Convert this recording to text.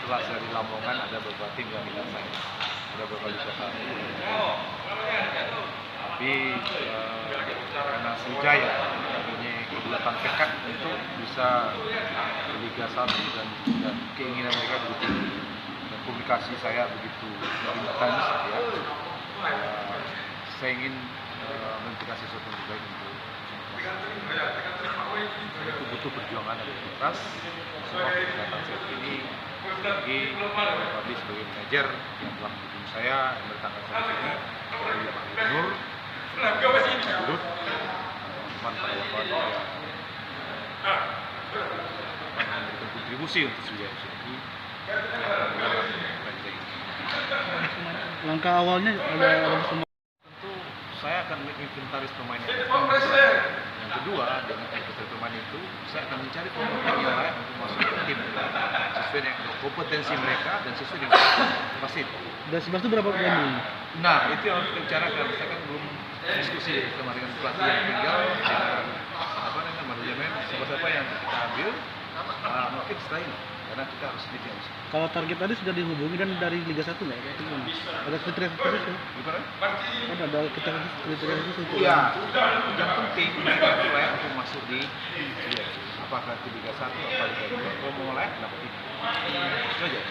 setelah dari Lamongan ada beberapa tim yang minta saya, ada beberapa di kota. Tapi karena Sriwijaya punya kebulatan tekad untuk bisa di Liga 1 dan keinginan mereka begitu tinggi dan publikasi saya begitu intens ya, saya ingin memberikan sesuatu yang terbaik untuk itu butuh perjuangan dan keras. Semua kegiatan saya ini lagi kami sebagai manajer yang telah mendukung saya yang bertanggung jawab ini dari Pak Gubernur, Dirut, teman para wartawan yang memberikan kontribusi untuk Sriwijaya ini. Langkah awalnya ada semua. Tentu saya akan menginventaris pemain yang yang kedua, dengan inventaris pemain itu saya akan mencari pemain yang layak untuk masuk ke tim sesuai dengan kompetensi mereka dan sesuai dengan kapasitas. Dan sebelas itu berapa pemain? Nah, itu yang harus kita bicarakan. Saya kan belum diskusi sama dengan pelatih yang tinggal dengan manajemen siapa yang kita ambil mungkin setelah ini karena kita harus detail. Kalau target tadi sudah dihubungi dan dari Liga 1 nggak? Ada kriteria khusus ya? Gimana? Kan ada kriteria khusus untuk Iya, yang penting mereka layak untuk masuk di apakah di Liga 1 atau Liga 2. Kalau mau layak dapat itu. Itu aja.